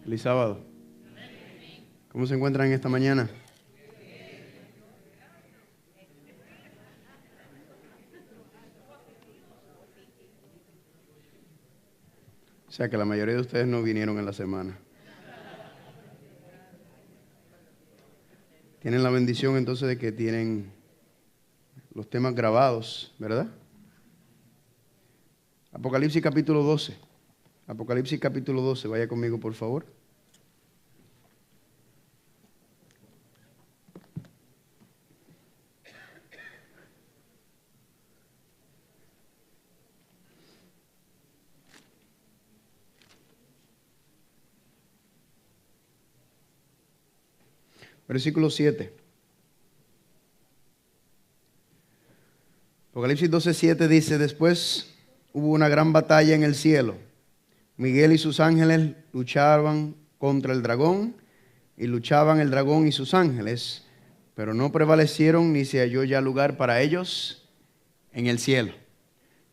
Feliz sábado. ¿Cómo se encuentran esta mañana? O sea que la mayoría de ustedes no vinieron en la semana. Tienen la bendición entonces de que tienen los temas grabados, ¿verdad? Apocalipsis capítulo 12. Apocalipsis capítulo 12. Vaya conmigo, por favor. Versículo 7. Apocalipsis 12:7 dice: después hubo una gran batalla en el cielo. Miguel y sus ángeles luchaban contra el dragón, y luchaban el dragón y sus ángeles, pero no prevalecieron ni se halló ya lugar para ellos en el cielo.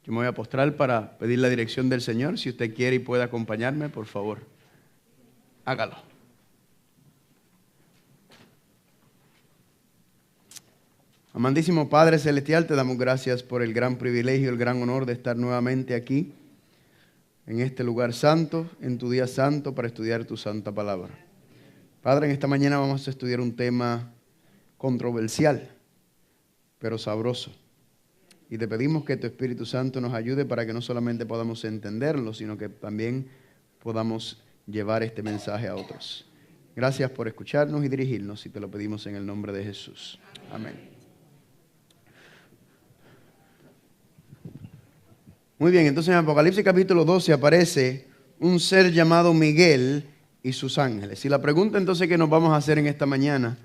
Yo me voy a postrar para pedir la dirección del Señor. Si usted quiere y puede acompañarme, por favor, hágalo. Amantísimo Padre Celestial, te damos gracias por el gran privilegio, el gran honor de estar nuevamente aquí, en este lugar santo, en tu día santo, para estudiar tu santa palabra. Padre, en esta mañana vamos a estudiar un tema controversial, pero sabroso. Y te pedimos que tu Espíritu Santo nos ayude para que no solamente podamos entenderlo, sino que también podamos llevar este mensaje a otros. Gracias por escucharnos y dirigirnos, y te lo pedimos en el nombre de Jesús. Amén. Muy bien, entonces en Apocalipsis capítulo 12 aparece un ser llamado Miguel y sus ángeles. Y la pregunta entonces que nos vamos a hacer en esta mañana,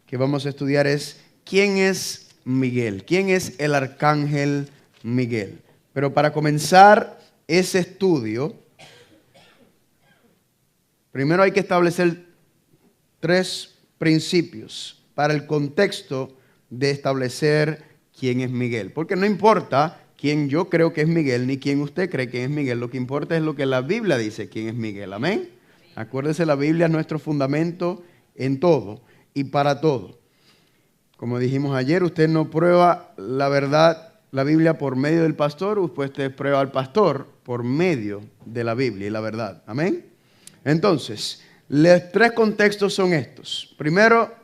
que vamos a estudiar, es: ¿quién es Miguel? ¿Quién es el arcángel Miguel? Pero para comenzar ese estudio, primero hay que establecer 3 principios para el contexto de establecer quién es Miguel. Porque no importa quién yo creo que es Miguel, ni quién usted cree que es Miguel. Lo que importa es lo que la Biblia dice quién es Miguel. Amén. Acuérdese, la Biblia es nuestro fundamento en todo y para todo. Como dijimos ayer, usted no prueba la verdad, la Biblia, por medio del pastor, usted prueba al pastor por medio de la Biblia y la verdad. Amén. Entonces, los 3 contextos son estos. Primero,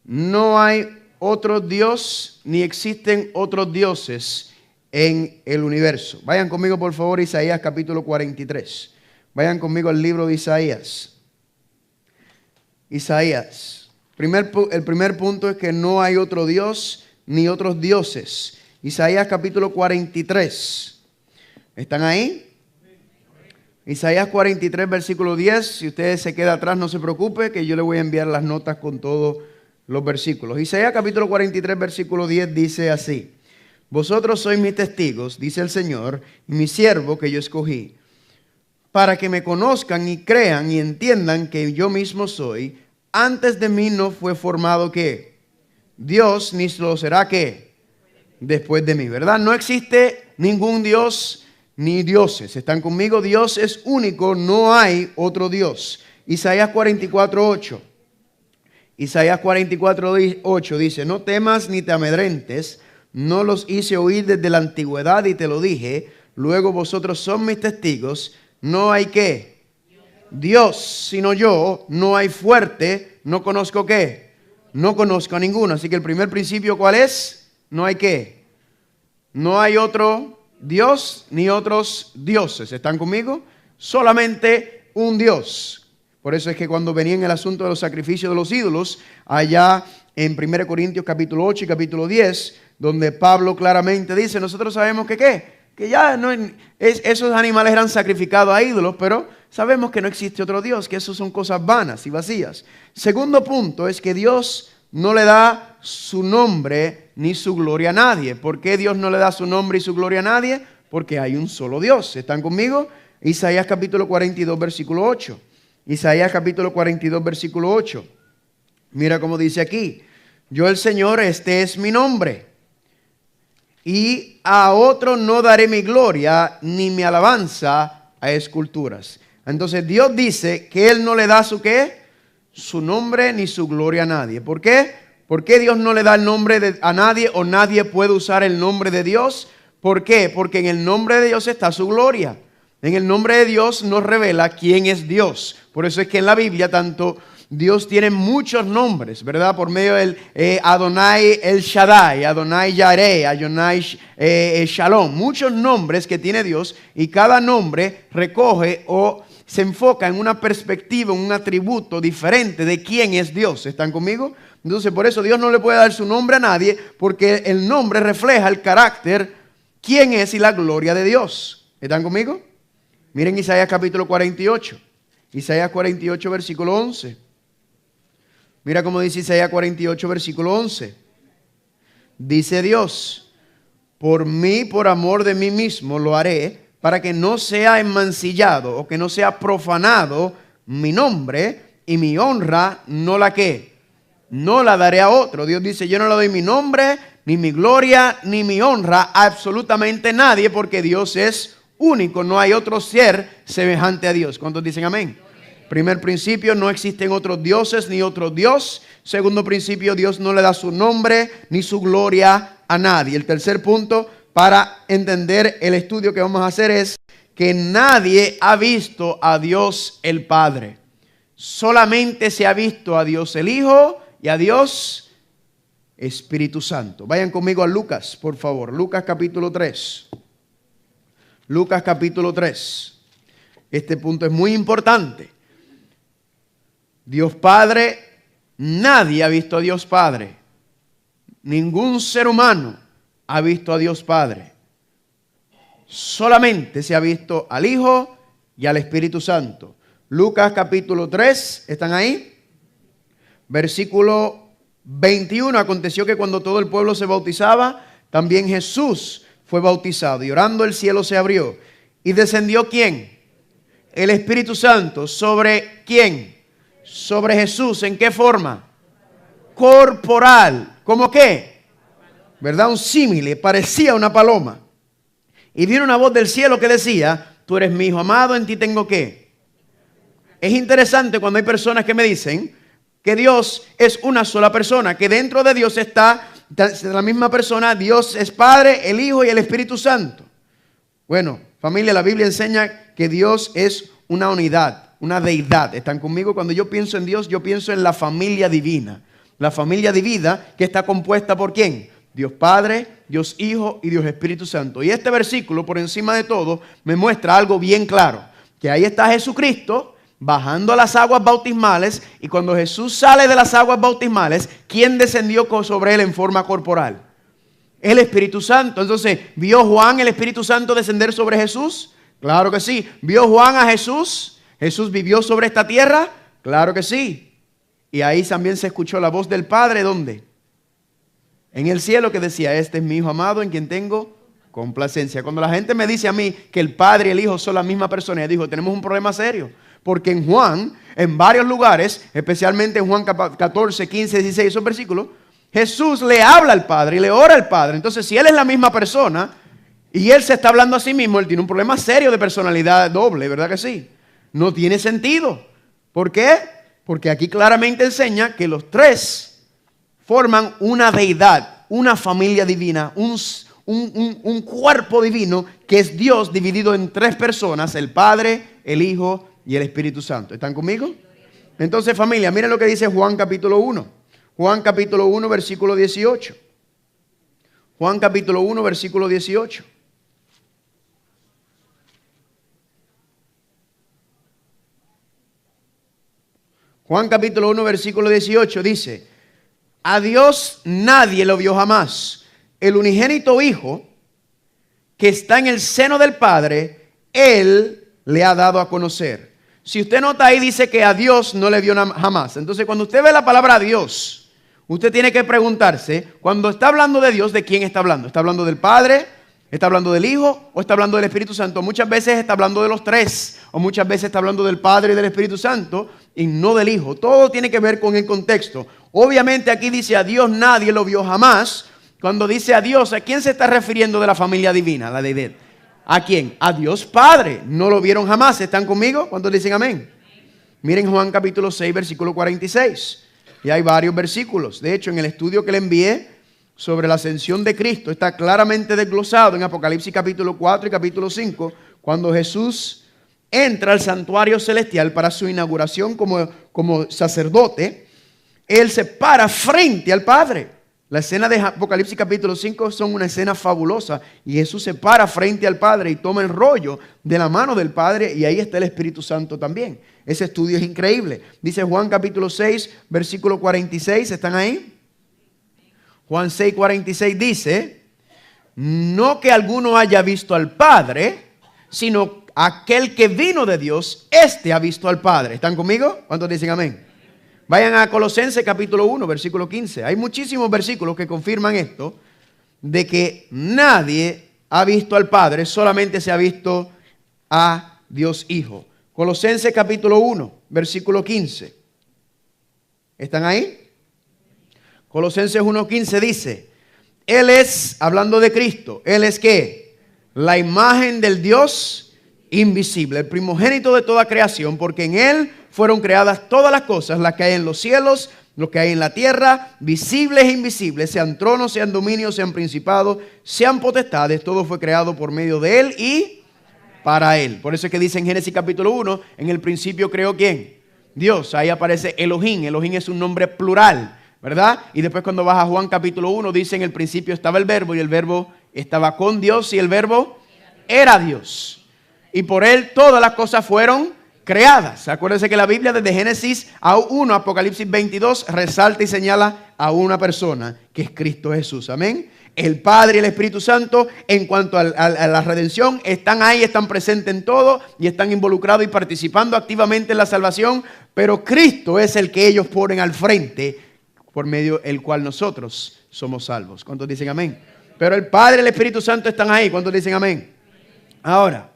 no hay otro Dios ni existen otros dioses en el universo. Vayan conmigo, por favor, a Isaías capítulo 43. Vayan conmigo al libro de Isaías. Isaías. El primer punto es que no hay otro Dios ni otros dioses. Isaías capítulo 43. ¿Están ahí? Isaías 43, versículo 10. Si usted se queda atrás, no se preocupe, que yo le voy a enviar las notas con todos los versículos. Isaías capítulo 43, versículo 10 dice así: vosotros sois mis testigos, dice el Señor, y mi siervo que yo escogí, para que me conozcan y crean y entiendan que yo mismo soy. Antes de mí no fue formado ¿qué? Dios, ni lo será ¿qué? Después de mí, ¿verdad? No existe ningún Dios ni dioses. ¿Están conmigo? Dios es único, no hay otro Dios. Isaías 44, 8. Isaías 44, 8 dice: no temas ni te amedrentes. No los hice oír desde la antigüedad y te lo dije. Luego vosotros son mis testigos. No hay ¿qué? Dios sino yo. No hay fuerte. No conozco ¿qué? No conozco a ninguno. Así que el primer principio, ¿cuál es? No hay ¿qué? No hay otro Dios ni otros dioses. ¿Están conmigo? Solamente un Dios. Por eso es que cuando venía en el asunto de los sacrificios de los ídolos, allá en 1 Corintios capítulo 8 y capítulo 10, donde Pablo claramente dice: nosotros sabemos que ¿qué? Que ya no esos animales eran sacrificados a ídolos, pero sabemos que no existe otro Dios, que eso son cosas vanas y vacías. Segundo punto es que Dios no le da su nombre ni su gloria a nadie. ¿Por qué Dios no le da su nombre y su gloria a nadie? Porque hay un solo Dios. ¿Están conmigo? Isaías capítulo 42, versículo 8. Isaías capítulo 42, versículo 8. Mira cómo dice aquí: yo el Señor, este es mi nombre. Y a otro no daré mi gloria, ni mi alabanza a esculturas. Entonces Dios dice que Él no le da su ¿qué? Su nombre ni su gloria a nadie. ¿Por qué? ¿Por qué Dios no le da el nombre a nadie o nadie puede usar el nombre de Dios? ¿Por qué? Porque en el nombre de Dios está su gloria. En el nombre de Dios nos revela quién es Dios. Por eso es que en la Biblia tanto Dios tiene muchos nombres, ¿verdad? Por medio del Adonai El Shaddai, Adonai Yareh, Adonai Shalom. Muchos nombres que tiene Dios y cada nombre recoge o se enfoca en una perspectiva, en un atributo diferente de quién es Dios. ¿Están conmigo? Entonces por eso Dios no le puede dar su nombre a nadie, porque el nombre refleja el carácter, quién es y la gloria de Dios. ¿Están conmigo? Miren Isaías capítulo 48. Isaías 48 versículo 11. Mira cómo dice Isaías 48 versículo 11. Dice Dios: por mí, por amor de mí mismo lo haré, para que no sea enmancillado o que no sea profanado mi nombre, y mi honra no la ¿qué? No la daré a otro. Dios dice: yo no le doy mi nombre, ni mi gloria, ni mi honra a absolutamente nadie, porque Dios es único. No hay otro ser semejante a Dios. ¿Cuántos dicen amén? Primer principio: no existen otros dioses ni otro Dios. Segundo principio: Dios no le da su nombre ni su gloria a nadie. El tercer punto para entender el estudio que vamos a hacer es que nadie ha visto a Dios el Padre. Solamente se ha visto a Dios el Hijo y a Dios Espíritu Santo. Vayan conmigo a Lucas, por favor. Lucas capítulo 3. Lucas capítulo 3. Este punto es muy importante. Dios Padre, nadie ha visto a Dios Padre. Ningún ser humano ha visto a Dios Padre. Solamente se ha visto al Hijo y al Espíritu Santo. Lucas capítulo 3, ¿están ahí? Versículo 21. Aconteció que cuando todo el pueblo se bautizaba, también Jesús fue bautizado. Y orando el cielo se abrió. ¿Y descendió quién? El Espíritu Santo. ¿Sobre quién? Sobre Jesús. ¿En qué forma? Corporal. ¿Cómo qué? ¿Verdad? Un símile. Parecía una paloma. Y vino una voz del cielo que decía: tú eres mi Hijo amado, en ti tengo ¿qué? Es interesante cuando hay personas que me dicen que Dios es una sola persona, que dentro de Dios está la misma persona. Dios es Padre, el Hijo y el Espíritu Santo. Bueno, familia, la Biblia enseña que Dios es una unidad, una deidad. ¿Están conmigo? Cuando yo pienso en Dios, yo pienso en la familia divina. La familia divina que está compuesta ¿por quién? Dios Padre, Dios Hijo y Dios Espíritu Santo. Y este versículo, por encima de todo, me muestra algo bien claro. Que ahí está Jesucristo bajando a las aguas bautismales. Y cuando Jesús sale de las aguas bautismales, ¿quién descendió sobre él en forma corporal? El Espíritu Santo. Entonces, ¿vio Juan el Espíritu Santo descender sobre Jesús? Claro que sí. ¿Vio Juan a Jesús? ¿Jesús vivió sobre esta tierra? Claro que sí. Y ahí también se escuchó la voz del Padre. ¿Dónde? En el cielo, que decía: este es mi Hijo amado en quien tengo complacencia. Cuando la gente me dice a mí que el Padre y el Hijo son la misma persona, yo digo: tenemos un problema serio. Porque en Juan, en varios lugares, especialmente en Juan 14, 15, 16, esos versículos, Jesús le habla al Padre y le ora al Padre. Entonces, si Él es la misma persona y Él se está hablando a sí mismo, Él tiene un problema serio de personalidad doble, ¿verdad que sí? No tiene sentido. ¿Por qué? Porque aquí claramente enseña que los tres forman una deidad, una familia divina, un cuerpo divino que es Dios dividido en tres personas: el Padre, el Hijo y el Espíritu Santo. ¿Están conmigo? Entonces, familia, miren lo que dice Juan capítulo 1. Juan capítulo 1, versículo 18. Juan capítulo 1, versículo 18. Juan capítulo 1, versículo 18 dice: a Dios nadie lo vio jamás. El unigénito Hijo que está en el seno del Padre, Él le ha dado a conocer. Si usted nota ahí, dice que a Dios no le vio jamás. Entonces, cuando usted ve la palabra Dios, usted tiene que preguntarse, cuando está hablando de Dios, ¿de quién está hablando? ¿Está hablando del Padre? ¿Está hablando del Hijo? ¿O está hablando del Espíritu Santo? Muchas veces está hablando de los tres, o muchas veces está hablando del Padre y del Espíritu Santo, y no del Hijo. Todo tiene que ver con el contexto. Obviamente aquí dice: a Dios nadie lo vio jamás. Cuando dice a Dios, ¿a quién se está refiriendo de la familia divina? La deidad. ¿A quién? A Dios Padre. No lo vieron jamás. ¿Están conmigo? ¿Cuántos dicen amén? Miren Juan capítulo 6, versículo 46. Y hay varios versículos. De hecho, en el estudio que le envié sobre la ascensión de Cristo, está claramente desglosado en Apocalipsis capítulo 4 y capítulo 5, cuando Jesús entra al santuario celestial para su inauguración como sacerdote. Él se para frente al Padre. La escena de Apocalipsis capítulo 5 son una escena fabulosa. Y Jesús se para frente al Padre y toma el rollo de la mano del Padre. Y ahí está el Espíritu Santo también. Ese estudio es increíble. Dice Juan capítulo 6, versículo 46. ¿Están ahí? Juan 6, 46 dice: no que alguno haya visto al Padre, sino aquel que vino de Dios, este ha visto al Padre. ¿Están conmigo? ¿Cuántos dicen amén? Vayan a Colosenses capítulo 1, versículo 15. Hay muchísimos versículos que confirman esto, de que nadie ha visto al Padre, solamente se ha visto a Dios Hijo. Colosenses capítulo 1, versículo 15. ¿Están ahí? Colosenses 1:15 dice: Él es, hablando de Cristo, Él es ¿qué? La imagen del Dios invisible, el primogénito de toda creación, porque en Él fueron creadas todas las cosas, las que hay en los cielos, lo que hay en la tierra, visibles e invisibles, sean tronos, sean dominios, sean principados, sean potestades, todo fue creado por medio de Él y para Él. Por eso es que dice en Génesis capítulo 1, en el principio creó ¿quién? Dios. Ahí aparece Elohim. Elohim es un nombre plural, ¿verdad? Y después cuando vas a Juan capítulo 1, dice en el principio estaba el verbo y el verbo estaba con Dios y el verbo era Dios. Y por Él todas las cosas fueron creadas. Acuérdense que la Biblia desde Génesis a 1, Apocalipsis 22, resalta y señala a una persona, que es Cristo Jesús. Amén. El Padre y el Espíritu Santo, en cuanto a la redención, están ahí, están presentes en todo y están involucrados y participando activamente en la salvación. Pero Cristo es el que ellos ponen al frente, por medio del cual nosotros somos salvos. ¿Cuántos dicen amén? Pero el Padre y el Espíritu Santo están ahí. ¿Cuántos dicen amén? Ahora,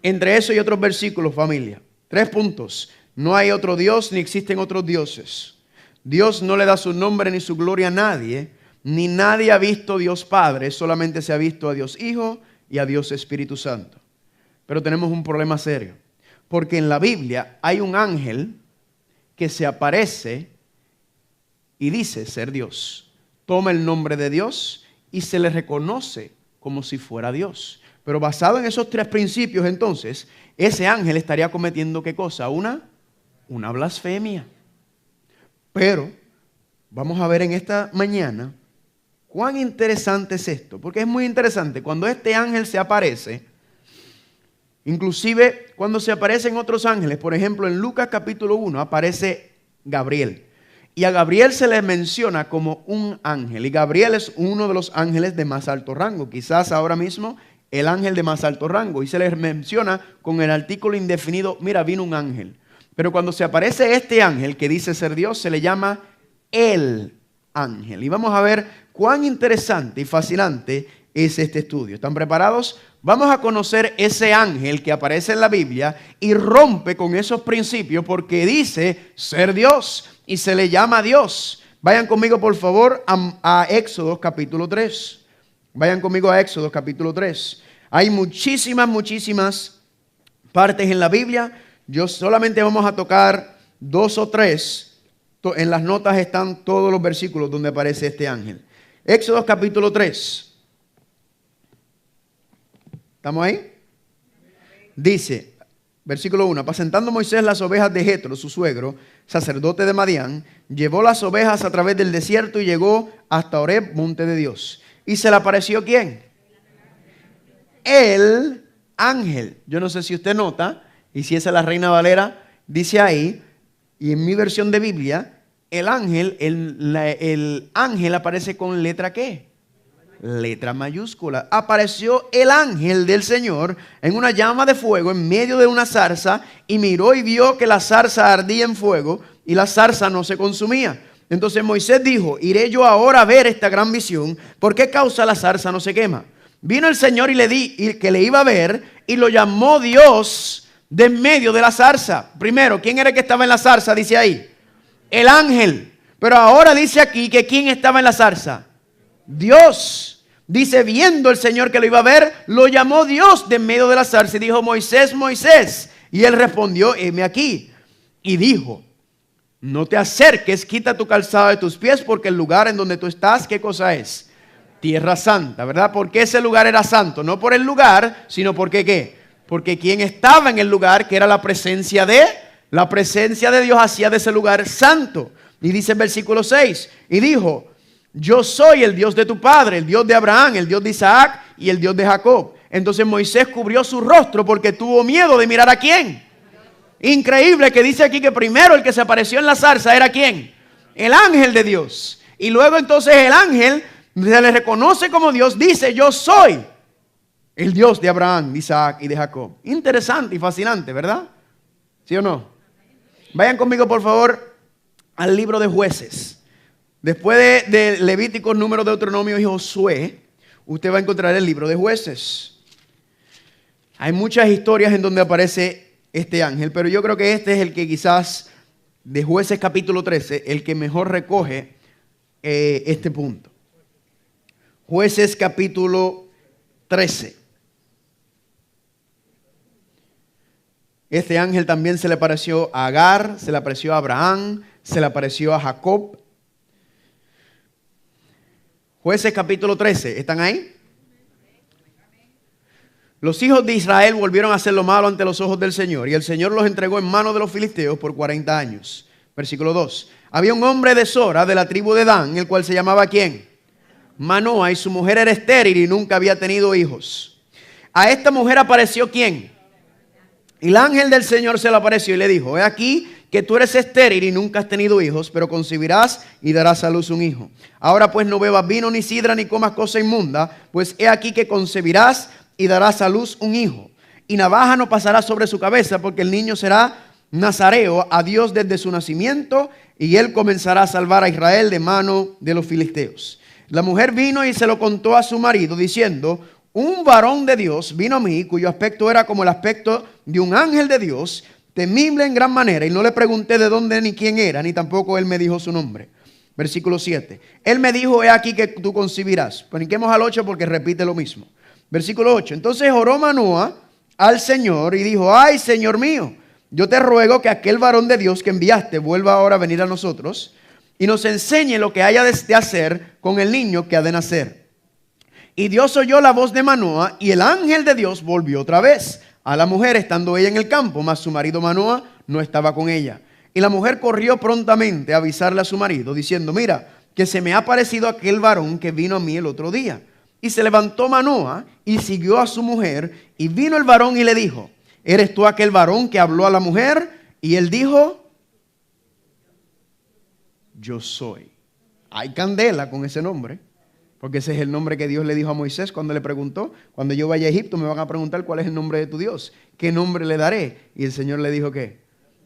entre eso y otros versículos, familia, 3 puntos. No hay otro Dios ni existen otros dioses. Dios no le da su nombre ni su gloria a nadie, ni nadie ha visto a Dios Padre, solamente se ha visto a Dios Hijo y a Dios Espíritu Santo. Pero tenemos un problema serio, porque en la Biblia hay un ángel que se aparece y dice ser Dios. Toma el nombre de Dios y se le reconoce como si fuera Dios. Pero basado en esos 3 principios, entonces, ese ángel estaría cometiendo ¿qué cosa? Una blasfemia. Pero vamos a ver en esta mañana cuán interesante es esto. Porque es muy interesante. Cuando este ángel se aparece, inclusive cuando se aparecen otros ángeles, por ejemplo en Lucas capítulo 1 aparece Gabriel. Y a Gabriel se le menciona como un ángel. Y Gabriel es uno de los ángeles de más alto rango. Quizás ahora mismo el ángel de más alto rango. Y se le menciona con el artículo indefinido, mira, vino un ángel. Pero cuando se aparece este ángel que dice ser Dios, se le llama el ángel. Y vamos a ver cuán interesante y fascinante es este estudio. ¿Están preparados? Vamos a conocer ese ángel que aparece en la Biblia y rompe con esos principios porque dice ser Dios y se le llama Dios. Vayan conmigo por favor a Éxodo capítulo 3. Vayan conmigo a Éxodo capítulo 3. Hay muchísimas partes en la Biblia. Yo solamente vamos a tocar 2 o 3. En las notas están todos los versículos donde aparece este ángel. Éxodo capítulo 3. ¿Estamos ahí? Dice, versículo 1. Apacentando Moisés las ovejas de Jetro, su suegro, sacerdote de Madián, llevó las ovejas a través del desierto y llegó hasta Horeb, monte de Dios. ¿Y se le apareció quién? El ángel. Yo no sé si usted nota, y si esa es la Reina Valera, dice ahí, y en mi versión de Biblia, el ángel aparece con letra ¿qué? Letra mayúscula. Apareció el ángel del Señor en una llama de fuego en medio de una zarza y miró y vio que la zarza ardía en fuego y la zarza no se consumía. Entonces Moisés dijo, iré yo ahora a ver esta gran visión. ¿Por qué causa la zarza no se quema? Vino el Señor y le di que le iba a ver y lo llamó Dios de en medio de la zarza. Primero, ¿quién era el que estaba en la zarza? Dice ahí, el ángel. Pero ahora dice aquí que ¿quién estaba en la zarza? Dios. Dice, viendo el Señor que lo iba a ver, lo llamó Dios de en medio de la zarza y dijo, Moisés, Moisés. Y él respondió, heme aquí. Y dijo, no te acerques, quita tu calzado de tus pies, porque el lugar en donde tú estás, ¿qué cosa es? Tierra santa, ¿verdad? Porque ese lugar era santo, no por el lugar, sino porque ¿qué? Porque quien estaba en el lugar, que era la presencia de Dios, hacía de ese lugar santo. Y dice en versículo 6, y dijo, yo soy el Dios de tu padre, el Dios de Abraham, el Dios de Isaac y el Dios de Jacob. Entonces Moisés cubrió su rostro porque tuvo miedo de mirar a quién. Increíble que dice aquí que primero el que se apareció en la zarza era quién. El ángel de Dios. Y luego entonces el ángel se le reconoce como Dios, dice, yo soy el Dios de Abraham, de Isaac y de Jacob. Interesante y fascinante, ¿verdad? ¿Sí o no? Vayan conmigo por favor al libro de Jueces. Después de Levíticos, Números, Deuteronomio y Josué, usted va a encontrar el libro de Jueces. Hay muchas historias en donde aparece este ángel, pero yo creo que este es el que quizás de Jueces capítulo 13, el que mejor recoge este punto. Jueces capítulo 13. Este ángel también se le apareció a Agar, se le apareció a Abraham, se le apareció a Jacob. Jueces capítulo 13, ¿están ahí? Los hijos de Israel volvieron a hacer lo malo ante los ojos del Señor, y el Señor los entregó en manos de los filisteos por 40 años. Versículo 2. Había un hombre de Sora, de la tribu de Dan, el cual se llamaba ¿quién? Manoa, y su mujer era estéril y nunca había tenido hijos. A esta mujer apareció ¿quién? El ángel del Señor se le apareció y le dijo, he aquí que tú eres estéril y nunca has tenido hijos, pero concebirás y darás a luz un hijo. Ahora pues no bebas vino ni sidra ni comas cosa inmunda, pues he aquí que concebirás y darás a luz un hijo. Y navaja no pasará sobre su cabeza, porque el niño será nazareo a Dios desde su nacimiento, y él comenzará a salvar a Israel de mano de los filisteos. La mujer vino y se lo contó a su marido, diciendo, un varón de Dios vino a mí, cuyo aspecto era como el aspecto de un ángel de Dios, temible en gran manera, y no le pregunté de dónde ni quién era, ni tampoco él me dijo su nombre. Versículo 7. Él me dijo, he aquí que tú concebirás. Brinquemos al 8 porque repite lo mismo. Versículo 8. Entonces oró Manoa al Señor y dijo, ay, Señor mío, yo te ruego que aquel varón de Dios que enviaste vuelva ahora a venir a nosotros y nos enseñe lo que haya de hacer con el niño que ha de nacer. Y Dios oyó la voz de Manoa, y el ángel de Dios volvió otra vez a la mujer, estando ella en el campo, mas su marido Manoa no estaba con ella. Y la mujer corrió prontamente a avisarle a su marido, diciendo, mira, que se me ha parecido aquel varón que vino a mí el otro día. Y se levantó Manoa y siguió a su mujer, y vino el varón y le dijo, ¿eres tú aquel varón que habló a la mujer? Y él dijo, yo soy. Hay candela con ese nombre. Porque ese es el nombre que Dios le dijo a Moisés cuando le preguntó, cuando yo vaya a Egipto me van a preguntar cuál es el nombre de tu Dios, qué nombre le daré. Y el Señor le dijo ¿qué?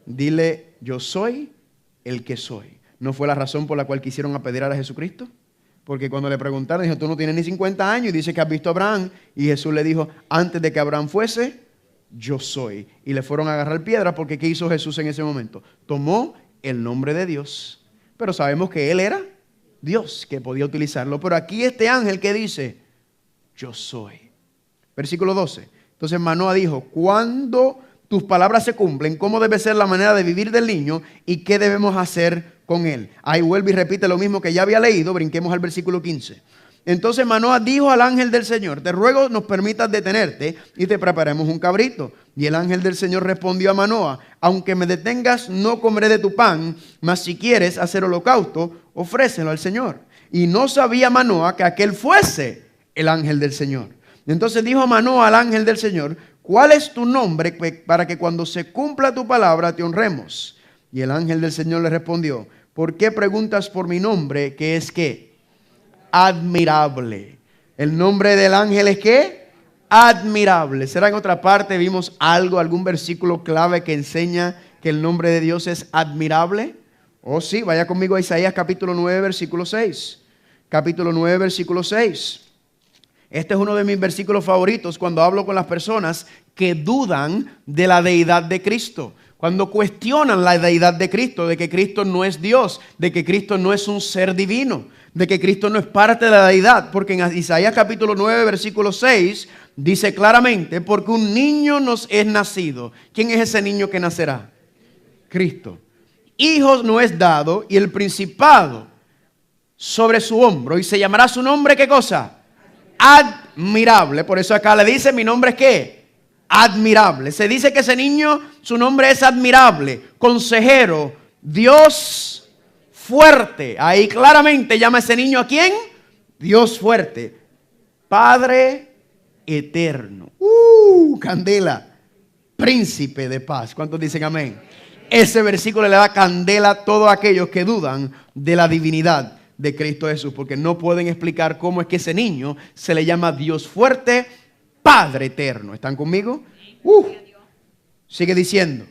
Dile, yo soy el que soy. ¿No fue la razón por la cual quisieron apedrear a Jesucristo? Porque cuando le preguntaron, dijo, tú no tienes ni 50 años y dice que has visto a Abraham. Y Jesús le dijo, antes de que Abraham fuese, yo soy. Y le fueron a agarrar piedra porque ¿qué hizo Jesús en ese momento? Tomó el nombre de Dios. Pero sabemos que Él era Dios, que podía utilizarlo. Pero aquí este ángel que dice, yo soy. Versículo 12. Entonces Manoa dijo, cuando tus palabras se cumplen, ¿cómo debe ser la manera de vivir del niño y qué debemos hacer con él? Ahí vuelve y repite lo mismo que ya había leído. Brinquemos al versículo 15. Entonces Manoa dijo al ángel del Señor, te ruego nos permitas detenerte y te preparemos un cabrito. Y el ángel del Señor respondió a Manoa, aunque me detengas no comeré de tu pan, mas si quieres hacer holocausto, ofrécelo al Señor. Y no sabía Manoa que aquel fuese el ángel del Señor. Entonces dijo Manoa al ángel del Señor, ¿cuál es tu nombre para que cuando se cumpla tu palabra te honremos? Y el ángel del Señor le respondió, ¿por qué preguntas por mi nombre que es qué? Admirable. El nombre del ángel es ¿qué? Admirable. ¿Será en otra parte vimos algo, algún versículo clave que enseña que el nombre de Dios es admirable? Oh sí, vaya conmigo a Isaías capítulo 9 versículo 6. Capítulo 9 versículo 6. Este es uno de mis versículos favoritos cuando hablo con las personas que dudan de la deidad de Cristo. cuando cuestionan la deidad de Cristo, de que Cristo no es Dios, de que Cristo no es un ser divino, de que Cristo no es parte de la deidad. Porque en Isaías capítulo 9, versículo 6, dice claramente, porque un niño nos es nacido. ¿Quién es ese niño que nacerá? Cristo. Hijo no es dado y el principado sobre su hombro, y se llamará su nombre, ¿qué cosa? Admirable. Por eso acá le dice, mi nombre es ¿qué? Admirable. Se dice que ese niño, su nombre es admirable, consejero, Dios fuerte. Ahí claramente llama ese niño ¿a quién? Dios fuerte. Padre eterno. Candela. Príncipe de paz. ¿Cuántos dicen amén? Ese versículo le da candela a todos aquellos que dudan de la divinidad de Cristo Jesús, porque no pueden explicar cómo es que ese niño se le llama Dios fuerte, Padre eterno. ¿Están conmigo? Sigue diciendo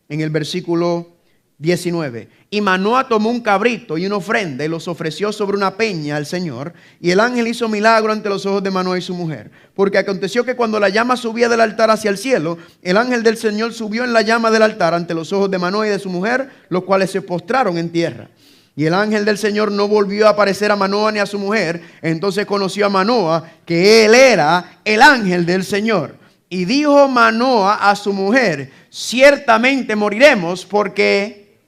en el versículo 19. Y Manoah tomó un cabrito y una ofrenda y los ofreció sobre una peña al Señor. Y el ángel hizo milagro ante los ojos de Manoah y su mujer. Porque aconteció que cuando la llama subía del altar hacia el cielo, el ángel del Señor subió en la llama del altar ante los ojos de Manoah y de su mujer, los cuales se postraron en tierra. Y el ángel del Señor no volvió a aparecer a Manoah ni a su mujer. Entonces conoció a Manoah que él era el ángel del Señor. Y dijo Manoah a su mujer, ciertamente moriremos porque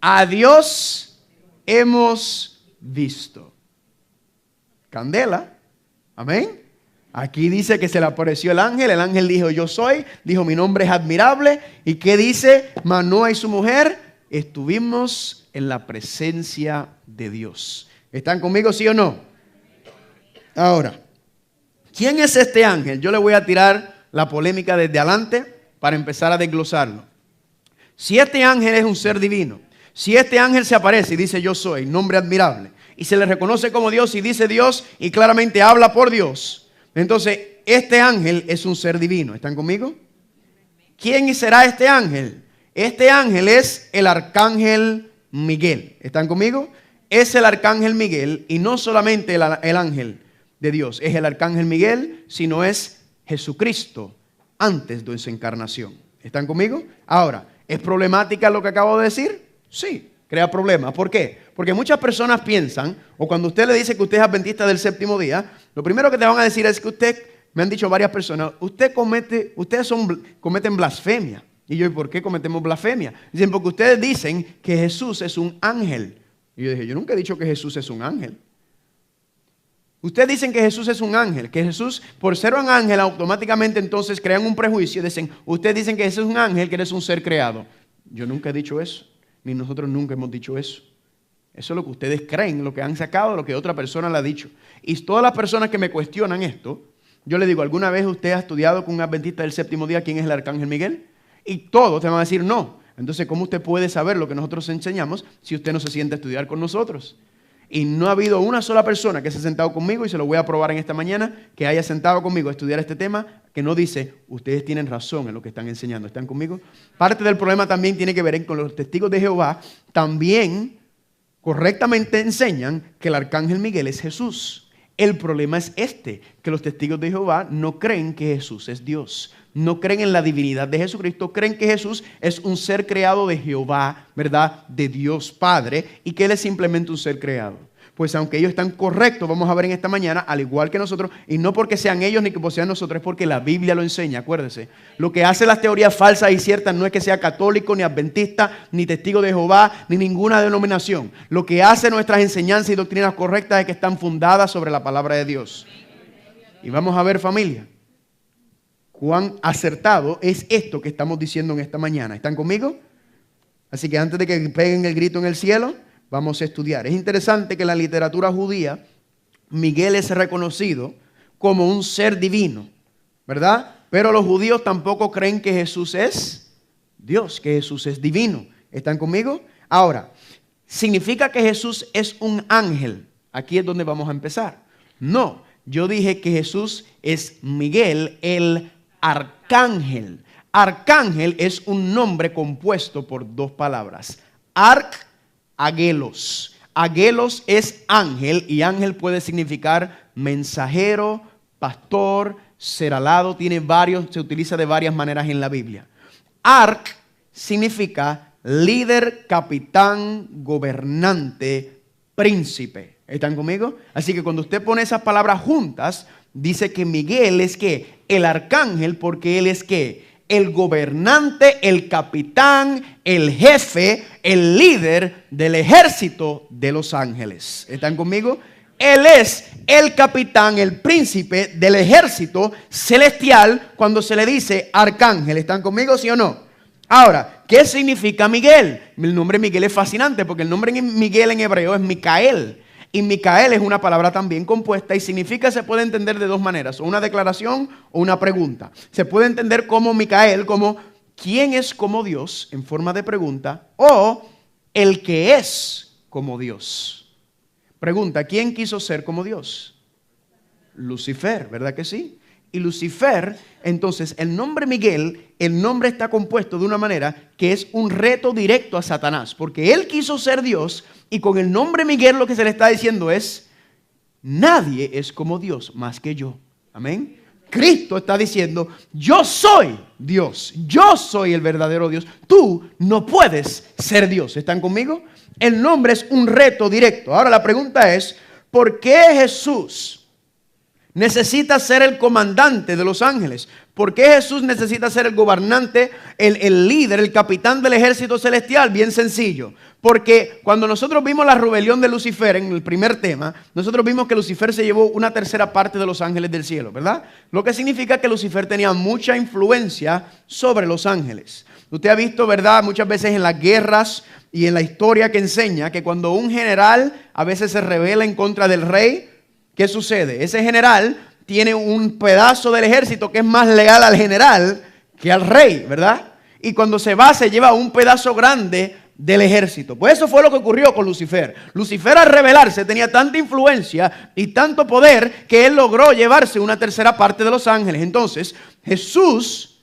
a Dios hemos visto. Candela. Amén. Aquí dice que se le apareció el ángel dijo yo soy, dijo mi nombre es admirable. ¿Y qué dice Manoah y su mujer? Estuvimos en la presencia de Dios. ¿Están conmigo, sí o no? Ahora, ¿quién es este ángel? Yo le voy a tirar la polémica desde adelante para empezar a desglosarlo. Si este ángel es un ser divino, si este ángel se aparece y dice yo soy, nombre admirable, y se le reconoce como Dios y dice Dios y claramente habla por Dios, entonces este ángel es un ser divino. ¿Están conmigo? ¿Quién será este ángel? Este ángel es el arcángel Miguel. ¿Están conmigo? Es el arcángel Miguel, y no solamente el ángel de Dios, es el arcángel Miguel, sino es Jesucristo antes de su encarnación. ¿Están conmigo? Ahora, ¿es problemática lo que acabo de decir? Sí, crea problemas. ¿Por qué? Porque muchas personas piensan, o cuando usted le dice que usted es adventista del séptimo día, lo primero que te van a decir es que usted, me han dicho varias personas, ustedes cometen blasfemia. Y yo, ¿y por qué cometemos blasfemia? Dicen, porque ustedes dicen que Jesús es un ángel. Y yo dije, yo nunca he dicho que Jesús es un ángel. Ustedes dicen que Jesús es un ángel, que Jesús, por ser un ángel, automáticamente entonces crean un prejuicio. Dicen, ustedes dicen que Jesús es un ángel, que eres un ser creado. Yo nunca he dicho eso, ni nosotros nunca hemos dicho eso. Eso es lo que ustedes creen, lo que han sacado, lo que otra persona le ha dicho. Y todas las personas que me cuestionan esto, yo le digo, ¿alguna vez usted ha estudiado con un adventista del séptimo día quién es el arcángel Miguel? Y todos te van a decir no. Entonces, ¿cómo usted puede saber lo que nosotros enseñamos si usted no se siente a estudiar con nosotros? Y no ha habido una sola persona que se ha sentado conmigo, y se lo voy a probar en esta mañana, que haya sentado conmigo a estudiar este tema, que no dice, ustedes tienen razón en lo que están enseñando. ¿Están conmigo? Parte del problema también tiene que ver con los testigos de Jehová. También correctamente enseñan que el arcángel Miguel es Jesús. El problema es que los testigos de Jehová no creen que Jesús es Dios. No creen en la divinidad de Jesucristo, creen que Jesús es un ser creado de Jehová, ¿verdad? De Dios Padre, y que Él es simplemente un ser creado. Pues aunque ellos están correctos, vamos a ver en esta mañana, al igual que nosotros, y no porque sean ellos ni que sean nosotros, es porque la Biblia lo enseña, acuérdense. Lo que hace las teorías falsas y ciertas no es que sea católico, ni adventista, ni testigo de Jehová, ni ninguna denominación. Lo que hace nuestras enseñanzas y doctrinas correctas es que están fundadas sobre la palabra de Dios. Y vamos a ver, familia, cuán acertado es esto que estamos diciendo en esta mañana. ¿Están conmigo? Así que antes de que peguen el grito en el cielo, vamos a estudiar. Es interesante que en la literatura judía, Miguel es reconocido como un ser divino, ¿verdad? Pero los judíos tampoco creen que Jesús es Dios, que Jesús es divino. ¿Están conmigo? Ahora, ¿significa que Jesús es un ángel? Aquí es donde vamos a empezar. No, yo dije que Jesús es Miguel, el arcángel. Arcángel es un nombre compuesto por dos palabras. Agelos. Agelos es ángel, y ángel puede significar mensajero, pastor, ser alado. Se utiliza de varias maneras en la Biblia. Arc significa líder, capitán, gobernante, príncipe. ¿Están conmigo? Así que cuando usted pone esas palabras juntas, dice que Miguel es ¿qué? El arcángel, porque él es ¿qué? El gobernante, el capitán, el jefe, el líder del ejército de los ángeles. ¿Están conmigo? Él es el capitán, el príncipe del ejército celestial cuando se le dice arcángel. ¿Están conmigo, sí o no? Ahora, ¿qué significa Miguel? El nombre Miguel es fascinante porque el nombre Miguel en hebreo es Micael. Y Micael es una palabra también compuesta y significa, se puede entender de dos maneras, o una declaración o una pregunta. Se puede entender como Micael, como ¿quién es como Dios? En forma de pregunta, o el que es como Dios. Pregunta, ¿quién quiso ser como Dios? Lucifer, ¿verdad que sí? Y Lucifer, entonces el nombre Miguel, el nombre está compuesto de una manera que es un reto directo a Satanás, porque él quiso ser Dios y con el nombre Miguel lo que se le está diciendo es, nadie es como Dios más que yo. Amén. Cristo está diciendo, yo soy Dios, yo soy el verdadero Dios, tú no puedes ser Dios. ¿Están conmigo? El nombre es un reto directo. Ahora la pregunta es, ¿por qué Jesús necesita ser el comandante de los ángeles? ¿Por qué Jesús necesita ser el gobernante, el líder, el capitán del ejército celestial? Bien sencillo. Porque cuando nosotros vimos la rebelión de Lucifer en el primer tema, nosotros vimos que Lucifer se llevó una tercera parte de los ángeles del cielo, ¿verdad? Lo que significa que Lucifer tenía mucha influencia sobre los ángeles. Usted ha visto, ¿verdad?, muchas veces en las guerras y en la historia que enseña que cuando un general a veces se rebela en contra del rey, ¿qué sucede? Ese general tiene un pedazo del ejército que es más leal al general que al rey, ¿verdad? Y cuando se va, se lleva un pedazo grande del ejército. Pues eso fue lo que ocurrió con Lucifer. Lucifer al rebelarse tenía tanta influencia y tanto poder que él logró llevarse una tercera parte de los ángeles. Entonces, Jesús,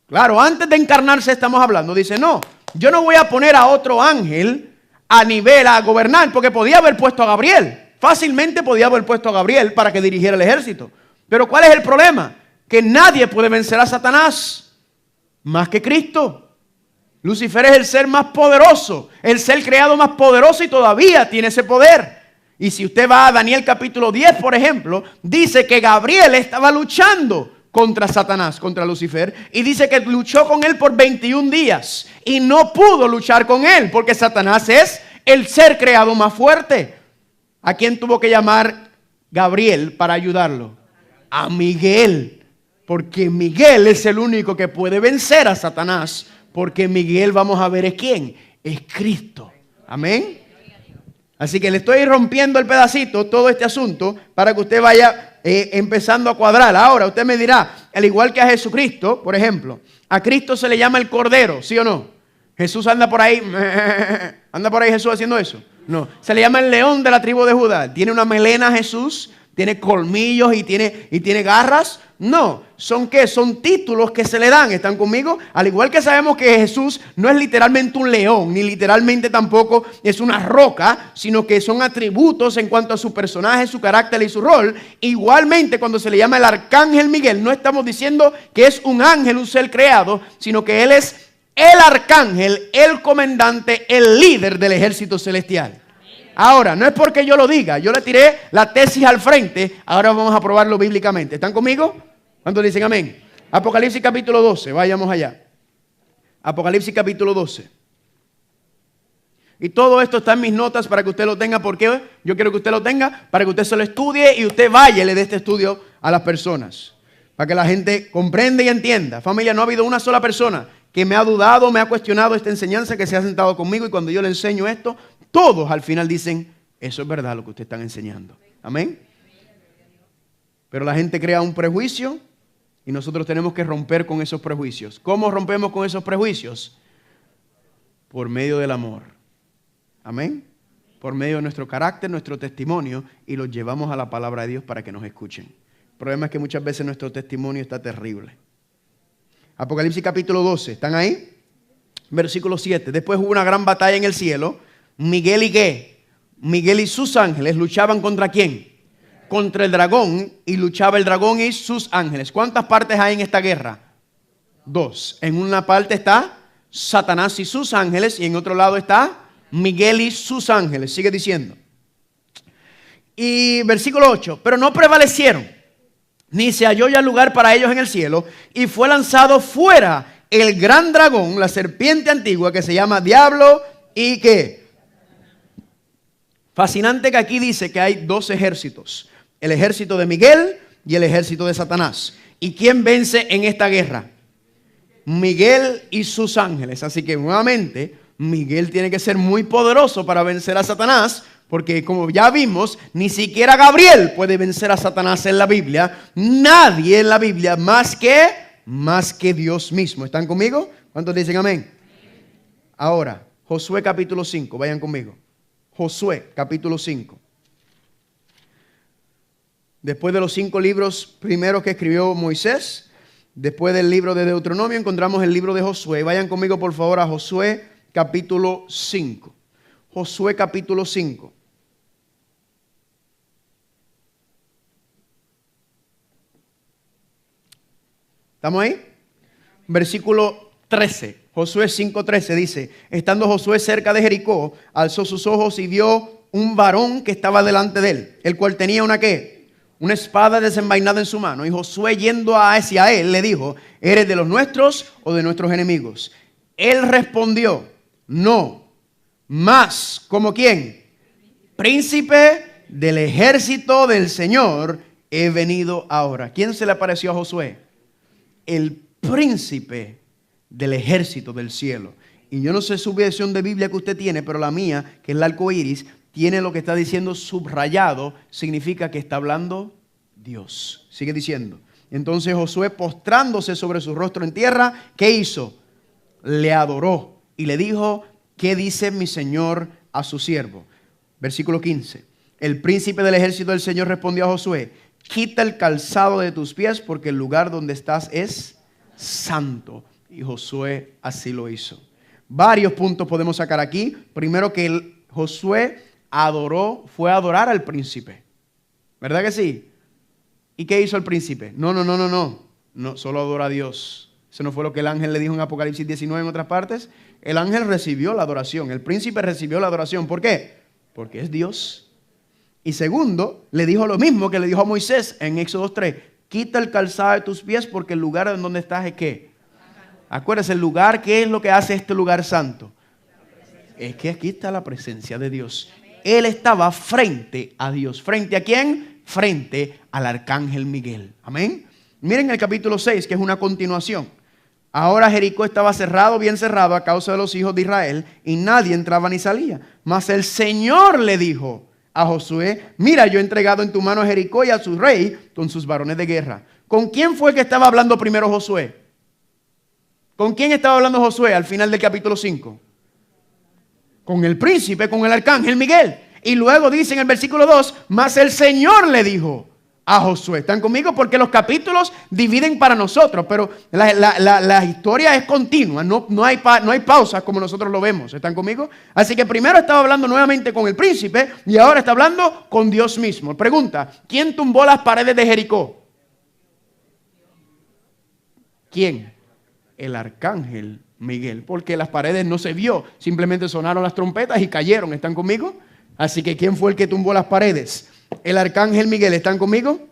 claro, antes de encarnarse estamos hablando, dice, no, yo no voy a poner a otro ángel a nivel a gobernar, porque podía haber puesto a Gabriel. Fácilmente podía haber puesto a Gabriel para que dirigiera el ejército. Pero ¿cuál es el problema? Que nadie puede vencer a Satanás más que Cristo. Lucifer es el ser más poderoso, el ser creado más poderoso y todavía tiene ese poder. Y si usted va a Daniel capítulo 10, por ejemplo, dice que Gabriel estaba luchando contra Satanás, contra Lucifer, y dice que luchó con él por 21 días y no pudo luchar con él porque Satanás es el ser creado más fuerte. ¿A quién tuvo que llamar Gabriel para ayudarlo? A Miguel, porque Miguel es el único que puede vencer a Satanás, porque Miguel, vamos a ver, ¿es quién? Es Cristo. Amén. Así que le estoy rompiendo el pedacito, todo este asunto, para que usted vaya empezando a cuadrar. Ahora, usted me dirá, al igual que a Jesucristo, por ejemplo, a Cristo se le llama el Cordero, ¿sí o no? Jesús anda por ahí Jesús haciendo eso. No, se le llama el león de la tribu de Judá. ¿Tiene una melena Jesús? ¿Tiene colmillos y tiene garras? No, ¿son qué? Son títulos que se le dan, ¿están conmigo? Al igual que sabemos que Jesús no es literalmente un león, ni literalmente tampoco es una roca, sino que son atributos en cuanto a su personaje, su carácter y su rol. Igualmente, cuando se le llama el arcángel Miguel, no estamos diciendo que es un ángel, un ser creado, sino que él es el arcángel, el comandante, el líder del ejército celestial. Ahora, no es porque yo lo diga, yo le tiré la tesis al frente, ahora vamos a probarlo bíblicamente. ¿Están conmigo? ¿Cuántos dicen amén? Apocalipsis capítulo 12, vayamos allá. Apocalipsis capítulo 12. Y todo esto está en mis notas para que usted lo tenga, porque yo quiero que usted lo tenga, para que usted se lo estudie y usted vaya y le dé este estudio a las personas. Para que la gente comprenda y entienda. Familia, no ha habido una sola persona que me ha dudado, me ha cuestionado esta enseñanza, que se ha sentado conmigo y cuando yo le enseño esto, todos al final dicen, eso es verdad lo que ustedes están enseñando. Amén. Pero la gente crea un prejuicio y nosotros tenemos que romper con esos prejuicios. ¿Cómo rompemos con esos prejuicios? Por medio del amor. Amén. Por medio de nuestro carácter, nuestro testimonio, y los llevamos a la palabra de Dios para que nos escuchen. El problema es que muchas veces nuestro testimonio está terrible. Apocalipsis capítulo 12, ¿están ahí? Versículo 7. Después hubo una gran batalla en el cielo. Miguel y sus ángeles luchaban ¿contra quién? Contra el dragón, y luchaba el dragón y sus ángeles. ¿Cuántas partes hay en esta guerra? 2. En una parte está Satanás y sus ángeles, y en otro lado está Miguel y sus ángeles. Sigue diciendo. Y versículo 8, pero no prevalecieron, ni se halló ya lugar para ellos en el cielo, y fue lanzado fuera el gran dragón, la serpiente antigua, que se llama Diablo y ¿qué? Fascinante que aquí dice que hay dos ejércitos, el ejército de Miguel y el ejército de Satanás. ¿Y quién vence en esta guerra? Miguel y sus ángeles. Así que nuevamente Miguel tiene que ser muy poderoso para vencer a Satanás, porque como ya vimos, ni siquiera Gabriel puede vencer a Satanás en la Biblia. Nadie en la Biblia más que Dios mismo. ¿Están conmigo? ¿Cuántos dicen amén? Ahora, Josué capítulo 5, vayan conmigo. Josué capítulo 5. Después de los 5 libros primeros que escribió Moisés, después del libro de Deuteronomio, encontramos el libro de Josué. Vayan conmigo por favor a Josué capítulo 5. Josué capítulo 5. ¿Estamos ahí? Versículo 13. Josué 5:13 dice: estando Josué cerca de Jericó, alzó sus ojos y vio un varón que estaba delante de él, el cual tenía una ¿qué? Una espada desenvainada en su mano. Y Josué, yendo hacia él, le dijo: ¿eres de los nuestros o de nuestros enemigos? Él respondió: no, mas, ¿como quién? Príncipe del ejército del Señor he venido ahora. ¿Quién se le apareció a Josué? El príncipe del ejército del cielo. Y yo no sé su versión de Biblia que usted tiene, pero la mía, que es el arco iris, tiene lo que está diciendo subrayado. Significa que está hablando Dios. Sigue diciendo. Entonces Josué, postrándose sobre su rostro en tierra, ¿qué hizo? Le adoró y le dijo: ¿qué dice mi señor a su siervo? Versículo 15. El príncipe del ejército del Señor respondió a Josué: quita el calzado de tus pies, porque el lugar donde estás es santo. Y Josué así lo hizo. Varios puntos podemos sacar aquí. Primero, que Josué adoró, fue a adorar al príncipe. ¿Verdad que sí? ¿Y qué hizo el príncipe? No, solo adora a Dios. Eso no fue lo que el ángel le dijo en Apocalipsis 19 en otras partes. El ángel recibió la adoración. El príncipe recibió la adoración. ¿Por qué? Porque es Dios. Y segundo, le dijo lo mismo que le dijo a Moisés en Éxodo 3. Quita el calzado de tus pies, porque el lugar en donde estás es ¿qué? Acuérdese, el lugar, ¿qué es lo que hace este lugar santo? Es que aquí está la presencia de Dios. Él estaba frente a Dios. ¿Frente a quién? Frente al arcángel Miguel. Amén. Miren el capítulo 6, que es una continuación. Ahora Jericó estaba cerrado, bien cerrado, a causa de los hijos de Israel, y nadie entraba ni salía. Mas el Señor le dijo a Josué: mira, yo he entregado en tu mano a Jericó y a su rey con sus varones de guerra. ¿Con quién fue que estaba hablando primero Josué? ¿Con quién estaba hablando Josué al final del capítulo 5? Con el príncipe, con el arcángel Miguel. Y luego dice en el versículo 2, mas el Señor le dijo a Josué. ¿Están conmigo? Porque los capítulos dividen para nosotros, pero la historia es continua, no hay pausas como nosotros lo vemos. ¿Están conmigo? Así que primero estaba hablando nuevamente con el príncipe y ahora está hablando con Dios mismo. Pregunta: ¿quién tumbó las paredes de Jericó? ¿Quién? El arcángel Miguel, porque las paredes no se vio, simplemente sonaron las trompetas y cayeron. ¿Están conmigo? Así que ¿quién fue el que tumbó las paredes? El arcángel Miguel. ¿Están conmigo?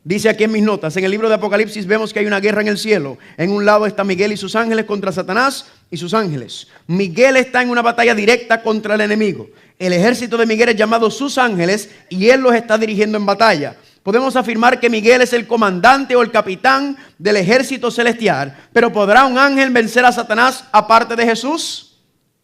Dice aquí en mis notas, en el libro de Apocalipsis vemos que hay una guerra en el cielo. En un lado está Miguel y sus ángeles contra Satanás y sus ángeles. Miguel está en una batalla directa contra el enemigo. El ejército de Miguel es llamado sus ángeles y él los está dirigiendo en batalla. Podemos afirmar que Miguel es el comandante o el capitán del ejército celestial, pero ¿podrá un ángel vencer a Satanás aparte de Jesús?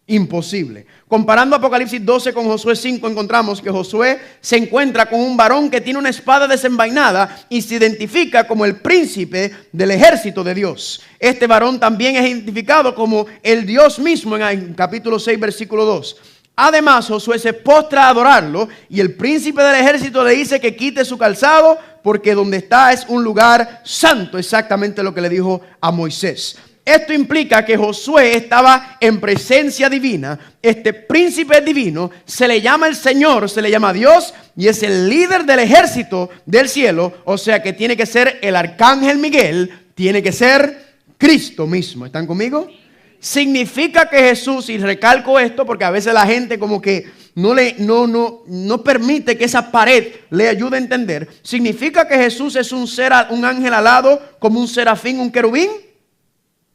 Imposible. Comparando Apocalipsis 12 con Josué 5, encontramos que Josué se encuentra con un varón que tiene una espada desenvainada y se identifica como el príncipe del ejército de Dios. Este varón también es identificado como el Dios mismo en capítulo 6, versículo 2. Además, Josué se postra a adorarlo y el príncipe del ejército le dice que quite su calzado porque donde está es un lugar santo, exactamente lo que le dijo a Moisés. Esto implica que Josué estaba en presencia divina. Este príncipe divino se le llama el Señor, se le llama Dios y es el líder del ejército del cielo. O sea que tiene que ser el arcángel Miguel, tiene que ser Cristo mismo. ¿Están conmigo? significa que Jesús, y recalco esto porque a veces la gente como que no permite que esa pared le ayude a entender. ¿Significa que Jesús es un ángel alado como un serafín, un querubín?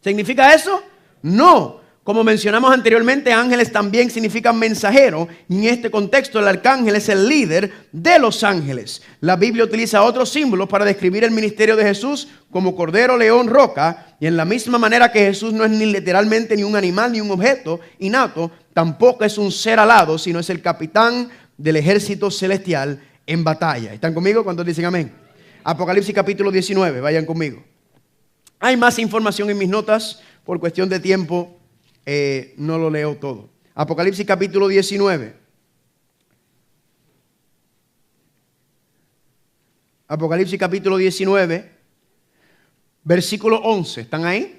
¿Significa eso? No. Como mencionamos anteriormente, ángeles también significan mensajero. Y en este contexto el arcángel es el líder de los ángeles. La Biblia utiliza otros símbolos para describir el ministerio de Jesús como cordero, león, roca. Y en la misma manera que Jesús no es ni literalmente ni un animal ni un objeto innato, tampoco es un ser alado, sino es el capitán del ejército celestial en batalla. ¿Están conmigo? ¿Cuántos dicen amén? Apocalipsis capítulo 19, vayan conmigo. Hay más información en mis notas, por cuestión de tiempo no lo leo todo. Apocalipsis capítulo 19. Apocalipsis capítulo 19, versículo 11. ¿Están ahí?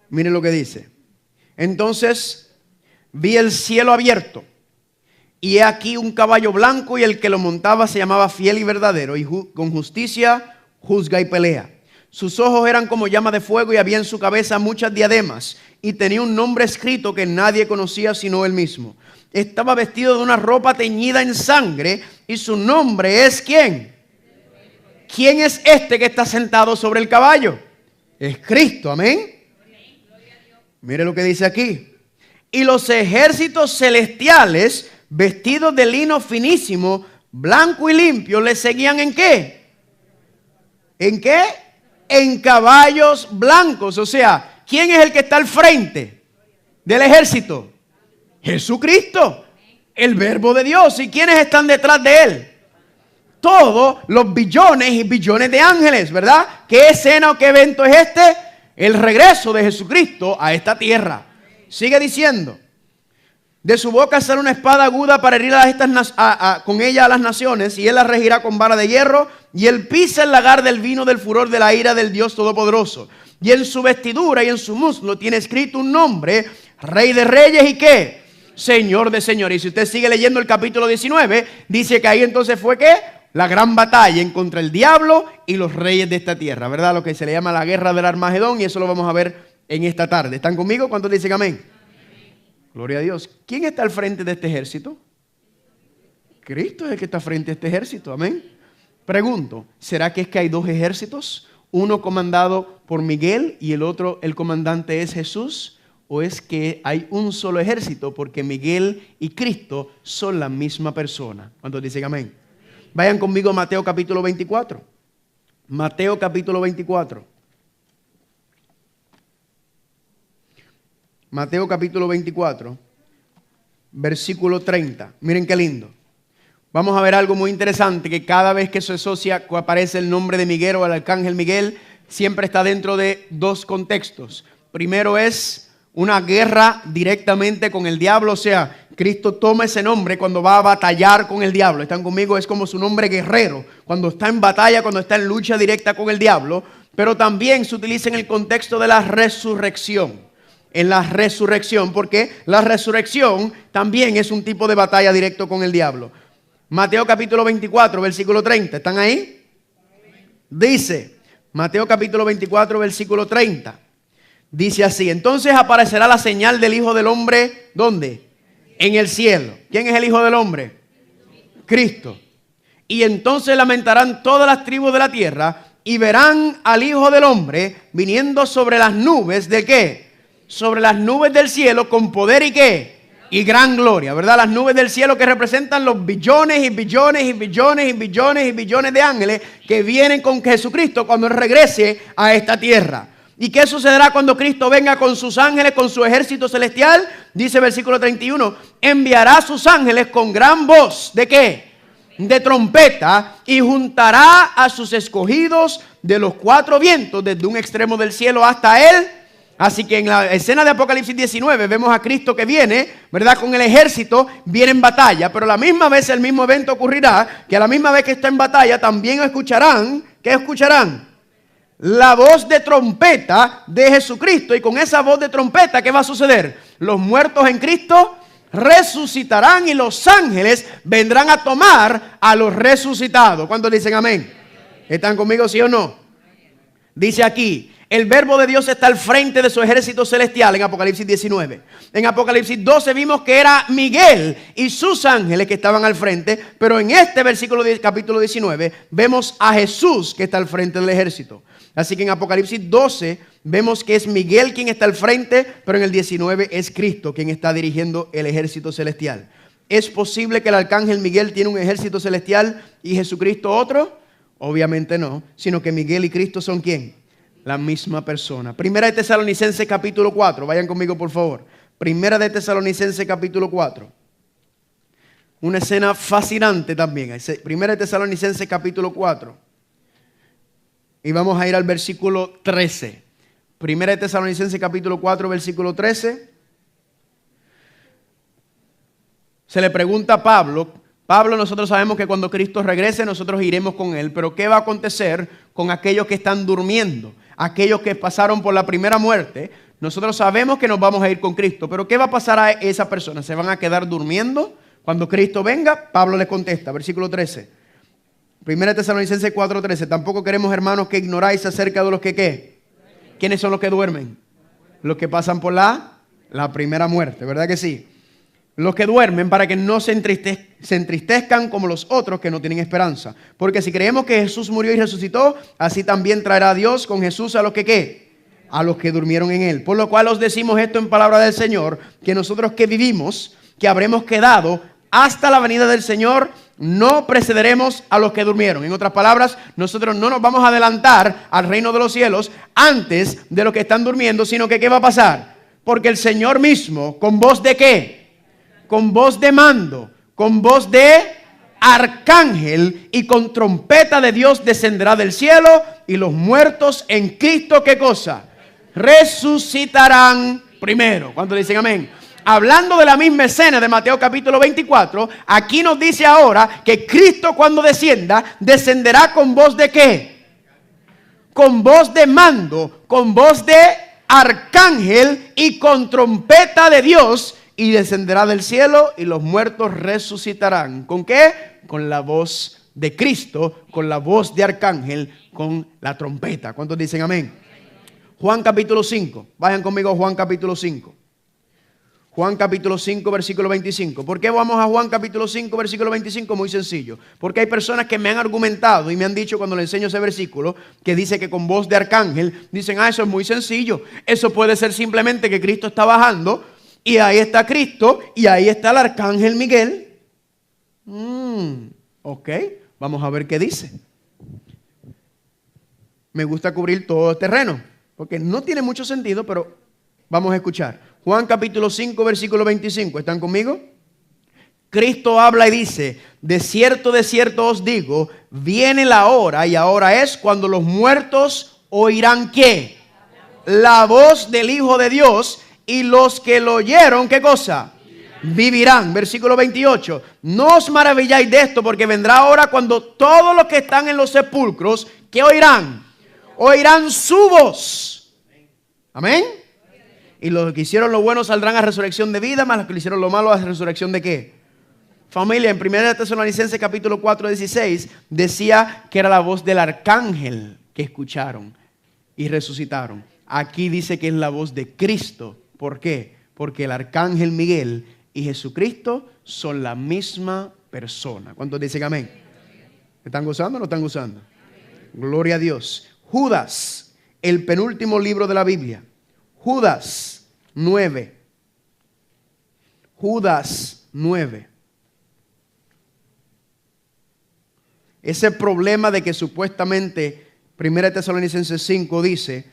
Miren lo que dice. Entonces vi el cielo abierto, y he aquí un caballo blanco, y el que lo montaba se llamaba Fiel y Verdadero, y con justicia juzga y pelea. Sus ojos eran como llamas de fuego, y había en su cabeza muchas diademas, y tenía un nombre escrito que nadie conocía sino él mismo. Estaba vestido de una ropa teñida en sangre, y su nombre es ¿quién? ¿Quién es este que está sentado sobre el caballo? Es Cristo, amén. Mire lo que dice aquí. Y los ejércitos celestiales, vestidos de lino finísimo, blanco y limpio, le seguían ¿en qué? ¿En qué? En caballos blancos. O sea, ¿quién es el que está al frente del ejército? Jesucristo, el Verbo de Dios. ¿Y quiénes están detrás de él? Todos los billones y billones de ángeles, ¿verdad? ¿Qué escena o qué evento es este? El regreso de Jesucristo a esta tierra. Sigue diciendo. De su boca sale una espada aguda para herir con ella a las naciones, y él las regirá con vara de hierro, y él pisa el lagar del vino del furor de la ira del Dios Todopoderoso. Y en su vestidura y en su muslo tiene escrito un nombre: Rey de Reyes y ¿qué? Señor de Señores. Y si usted sigue leyendo el capítulo 19, dice que ahí entonces fue ¿qué? La gran batalla en contra el diablo y los reyes de esta tierra, ¿verdad? Lo que se le llama la guerra del Armagedón, y eso lo vamos a ver en esta tarde. ¿Están conmigo? ¿Cuántos dicen amén? Gloria a Dios. ¿Quién está al frente de este ejército? Cristo es el que está frente a este ejército. Amén. Pregunto, ¿será que es que hay dos ejércitos? Uno comandado por Miguel y el otro, el comandante es Jesús. ¿O es que hay un solo ejército porque Miguel y Cristo son la misma persona? ¿Cuántos dicen amén? Vayan conmigo a Mateo capítulo 24. Mateo capítulo 24. Mateo capítulo 24, versículo 30. Miren qué lindo. Vamos a ver algo muy interesante, que cada vez que se asocia, aparece el nombre de Miguel o el arcángel Miguel, siempre está dentro de dos contextos. Primero es una guerra directamente con el diablo, o sea, Cristo toma ese nombre cuando va a batallar con el diablo. ¿Están conmigo? Es como su nombre guerrero, cuando está en batalla, cuando está en lucha directa con el diablo, pero también se utiliza en el contexto de la resurrección. En la resurrección, porque la resurrección también es un tipo de batalla directo con el diablo. Mateo capítulo 24, versículo 30, ¿están ahí? Dice, Mateo capítulo 24, versículo 30, dice así: entonces aparecerá la señal del Hijo del Hombre, ¿dónde? En el cielo. ¿Quién es el Hijo del Hombre? Cristo. Y entonces lamentarán todas las tribus de la tierra y verán al Hijo del Hombre viniendo sobre las nubes, ¿de qué? Sobre las nubes del cielo con poder y ¿qué? Y gran gloria, ¿verdad? Las nubes del cielo que representan los billones y billones y billones y billones y billones de ángeles que vienen con Jesucristo cuando Él regrese a esta tierra. ¿Y qué sucederá cuando Cristo venga con sus ángeles, con su ejército celestial? Dice versículo 31, enviará a sus ángeles con gran voz, ¿de qué? De trompeta, y juntará a sus escogidos de los cuatro vientos, desde un extremo del cielo hasta él. Así que en la escena de Apocalipsis 19 vemos a Cristo que viene, ¿verdad? Con el ejército, viene en batalla. Pero a la misma vez el mismo evento ocurrirá, que a la misma vez que está en batalla también escucharán, ¿qué escucharán? La voz de trompeta de Jesucristo. Y con esa voz de trompeta, ¿qué va a suceder? Los muertos en Cristo resucitarán y los ángeles vendrán a tomar a los resucitados. ¿Cuántos dicen amén? ¿Están conmigo, sí o no? Dice aquí: El verbo de Dios está al frente de su ejército celestial en Apocalipsis 19. En Apocalipsis 12 vimos que era Miguel y sus ángeles que estaban al frente, pero en este versículo capítulo 19 vemos a Jesús que está al frente del ejército. Así que en Apocalipsis 12 vemos que es Miguel quien está al frente, pero en el 19 es Cristo quien está dirigiendo el ejército celestial. ¿Es posible que el arcángel Miguel tiene un ejército celestial y Jesucristo otro? Obviamente no, sino que Miguel y Cristo son ¿quién? La misma persona. Primera de Tesalonicenses capítulo 4. Vayan conmigo por favor. Primera de Tesalonicenses capítulo 4. Una escena fascinante también. Primera de Tesalonicenses capítulo 4. Y vamos a ir al versículo 13. Primera de Tesalonicenses capítulo 4 versículo 13. Se le pregunta a Pablo. Pablo, nosotros sabemos que cuando Cristo regrese nosotros iremos con Él. Pero ¿qué va a acontecer con aquellos que están durmiendo? Aquellos que pasaron por la primera muerte. Nosotros sabemos que nos vamos a ir con Cristo. Pero ¿qué va a pasar a esa persona? ¿Se van a quedar durmiendo cuando Cristo venga? Pablo les contesta, versículo 13. Primera Tesalonicenses 4:13. Tampoco queremos, hermanos, que ignoráis acerca de los que ¿qué? ¿Quiénes son los que duermen? Los que pasan por la primera muerte, ¿verdad que sí? Los que duermen, para que no se entristezcan como los otros que no tienen esperanza. Porque si creemos que Jesús murió y resucitó, así también traerá Dios con Jesús a los que ¿qué? A los que durmieron en Él. Por lo cual os decimos esto en palabra del Señor, que nosotros que vivimos, que habremos quedado hasta la venida del Señor, no precederemos a los que durmieron. En otras palabras, nosotros no nos vamos a adelantar al reino de los cielos antes de los que están durmiendo, sino que ¿qué va a pasar? Porque el Señor mismo, con voz de ¿qué? Con voz de mando, con voz de arcángel y con trompeta de Dios descenderá del cielo y los muertos en Cristo, ¿qué cosa? Resucitarán primero. ¿Cuántos dicen amén? Hablando de la misma escena de Mateo capítulo 24, aquí nos dice ahora que Cristo cuando descienda, descenderá con voz de ¿qué? Con voz de mando, con voz de arcángel y con trompeta de Dios. Y descenderá del cielo y los muertos resucitarán. ¿Con qué? Con la voz de Cristo, con la voz de arcángel, con la trompeta. ¿Cuántos dicen amén? Juan capítulo 5. Vayan conmigo a Juan capítulo 5. Juan capítulo 5 versículo 25. ¿Por qué vamos a Juan capítulo 5 versículo 25? Muy sencillo. Porque hay personas que me han argumentado y me han dicho cuando le enseño ese versículo que dice que con voz de arcángel, dicen, eso es muy sencillo. Eso puede ser simplemente que Cristo está bajando y ahí está Cristo y ahí está el arcángel Miguel. Ok, vamos a ver qué dice. Me gusta cubrir todo el terreno porque no tiene mucho sentido, pero vamos a escuchar. Juan capítulo 5 versículo 25. ¿Están conmigo? Cristo habla y dice, de cierto os digo, viene la hora, y ahora es cuando los muertos oirán ¿qué? La voz del Hijo de Dios. Y los que lo oyeron, ¿qué cosa? Vivirán. Versículo 28. No os maravilláis de esto, porque vendrá hora cuando todos los que están en los sepulcros, ¿qué oirán? Oirán su voz. Amén. Y los que hicieron lo bueno saldrán a resurrección de vida, más los que hicieron lo malo a resurrección de ¿qué? Familia, en 1 Tesalonicenses capítulo 4:16 decía que era la voz del arcángel que escucharon y resucitaron. Aquí dice que es la voz de Cristo. ¿Por qué? Porque el arcángel Miguel y Jesucristo son la misma persona. ¿Cuántos dicen amén? ¿Están gozando o no están gozando? Gloria a Dios. Judas, el penúltimo libro de la Biblia. Judas 9. Judas 9. Ese problema de que supuestamente 1 Tesalonicenses 5 dice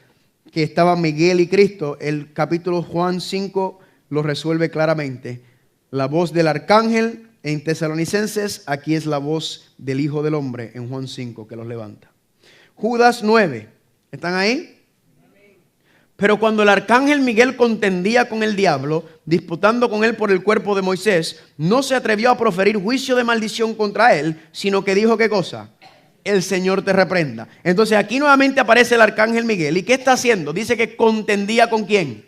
que estaban Miguel y Cristo, el capítulo Juan 5 lo resuelve claramente. La voz del arcángel en Tesalonicenses, aquí es la voz del Hijo del Hombre en Juan 5 que los levanta. Judas 9, ¿están ahí? Pero cuando el arcángel Miguel contendía con el diablo, disputando con él por el cuerpo de Moisés, no se atrevió a proferir juicio de maldición contra él, sino que dijo ¿qué cosa? El Señor te reprenda. Entonces aquí nuevamente aparece el arcángel Miguel. ¿Y qué está haciendo? Dice que contendía con quién.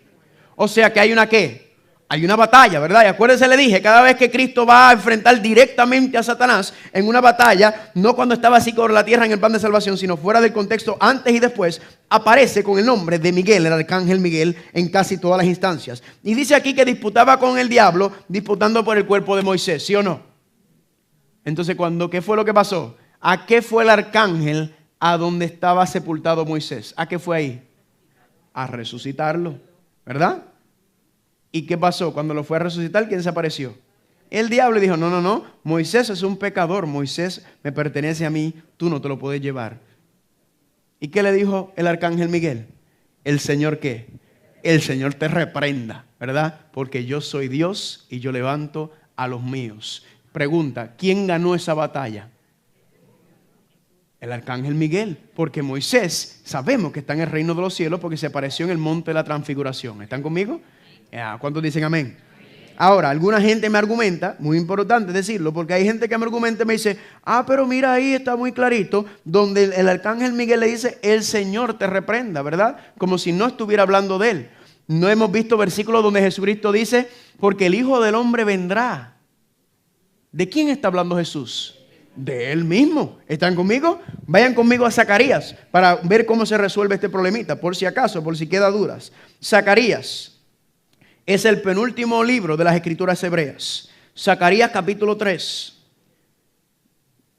O sea que hay una ¿qué? Hay una batalla, ¿verdad? Y acuérdense, le dije, cada vez que Cristo va a enfrentar directamente a Satanás en una batalla, no cuando estaba así sobre la tierra en el plan de salvación, sino fuera del contexto, antes y después, aparece con el nombre de Miguel, el arcángel Miguel, en casi todas las instancias. Y dice aquí que disputaba con el diablo, disputando por el cuerpo de Moisés, ¿sí o no? Entonces, ¿qué fue lo que pasó? ¿A qué fue el arcángel a donde estaba sepultado Moisés? ¿A qué fue ahí? A resucitarlo, ¿verdad? ¿Y qué pasó? Cuando lo fue a resucitar, ¿quién se apareció? El diablo dijo, no, Moisés es un pecador, Moisés me pertenece a mí, tú no te lo puedes llevar. ¿Y qué le dijo el arcángel Miguel? ¿El Señor qué? El Señor te reprenda, ¿verdad? Porque yo soy Dios y yo levanto a los míos. Pregunta, ¿quién ganó esa batalla? El arcángel Miguel, porque Moisés, sabemos que está en el reino de los cielos porque se apareció en el monte de la transfiguración. ¿Están conmigo? ¿Cuántos dicen amén? Ahora, alguna gente me argumenta, muy importante decirlo, porque hay gente que me argumenta y me dice, pero mira ahí está muy clarito, donde el arcángel Miguel le dice, el Señor te reprenda, ¿verdad? Como si no estuviera hablando de él. No hemos visto versículos donde Jesucristo dice, porque el Hijo del Hombre vendrá. ¿De quién está hablando Jesús? De él mismo. ¿Están conmigo? Vayan conmigo a Zacarías para ver cómo se resuelve este problemita, por si acaso, por si queda dudas. Zacarías es el penúltimo libro de las Escrituras hebreas. Zacarías capítulo 3.